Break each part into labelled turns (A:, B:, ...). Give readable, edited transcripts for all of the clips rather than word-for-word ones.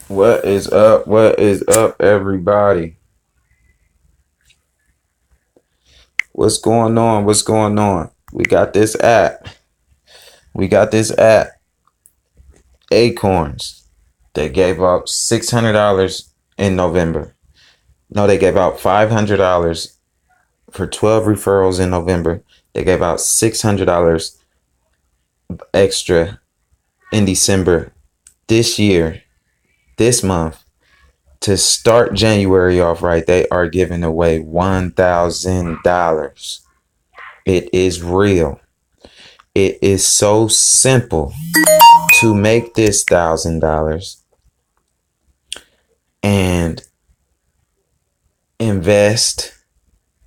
A: What is up? What is up, everybody? What's going on? What's going on? We got this app. We got this app, Acorns. They gave out $600 in November. No, they gave out $500 for 12 referrals in November. They gave out $600 extra in December this year, this month. To start January off right, they are giving away $1,000. It is real. It is so simple to make this $1,000 and invest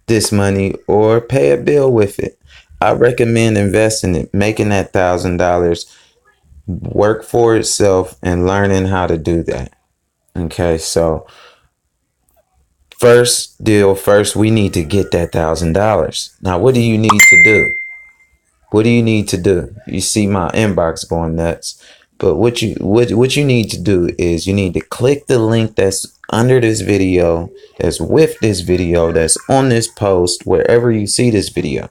A: this money or pay a bill with it. I recommend investing it, making that $1,000 work for itself and learning how to do that. Okay, so first, we need to get that $1,000. Now, what do you need to do? What do you need to do? You see my inbox going nuts. But what you need to do is you need to click the link that's under this video, that's with this video, that's on this post, wherever you see this video.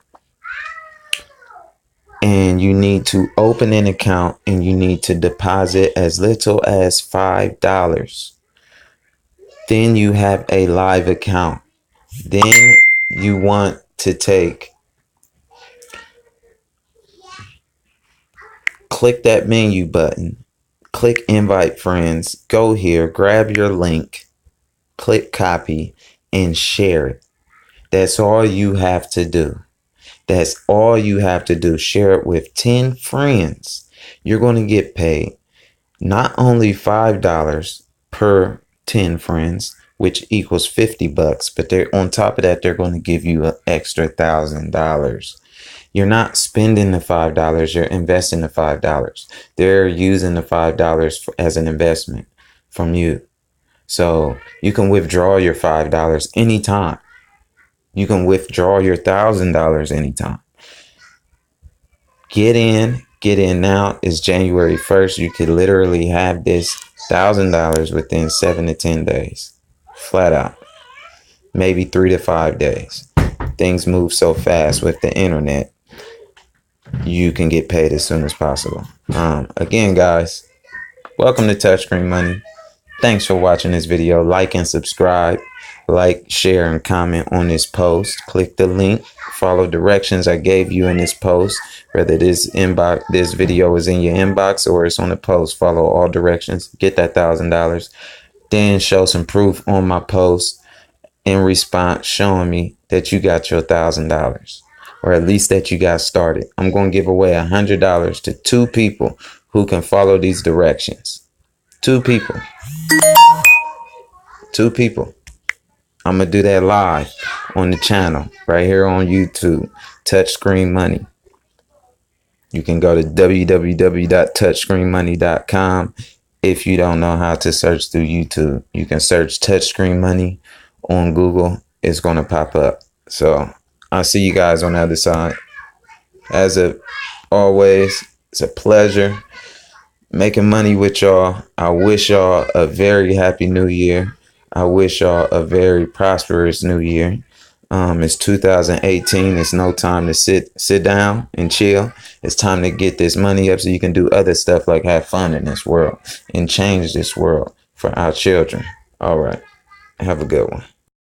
A: And you need to open an account and you need to deposit as little as $5. Then you have a live account. Then you want to click that menu button, click invite friends, go here, grab your link, click copy, and share it. That's all you have to do. That's all you have to do. Share it with 10 friends. You're going to get paid not only $5 per 10 friends, which equals $50, but they're on top of that, they're going to give you an extra $1,000. You're not spending the $5, you're investing the $5. They're using the $5 as an investment from you. So you can withdraw your $5 anytime. You can withdraw your $1,000 anytime. Get in now. It's January 1st. You could literally have this $1,000 within 7 to 10 days. Flat out. Maybe 3 to 5 days. Things move so fast with the internet. You can get paid as soon as possible. Again, guys, welcome to Touchscreen Money. Thanks for watching this video. Like and subscribe. Like, share, and comment on this post. Click the link. Follow directions I gave you in this post. Whether this video is in your inbox or it's on the post, follow all directions. Get that $1,000. Then show some proof on my post in response, showing me that you got your $1,000. Or at least that you got started. I'm going to give away $100 to 2 people who can follow these directions. 2 people. 2 people. I'm going to do that live on the channel right here on YouTube. Touchscreen Money. You can go to www.touchscreenmoney.com. If you don't know how to search through YouTube, you can search Touchscreen Money on Google. It's going to pop up. So I'll see you guys on the other side. As always, it's a pleasure making money with y'all. I wish y'all a very happy new year. I wish y'all a very prosperous new year. It's 2018. It's no time to sit down and chill. It's time to get this money up so you can do other stuff like have fun in this world and change this world for our children. All right. Have a good one.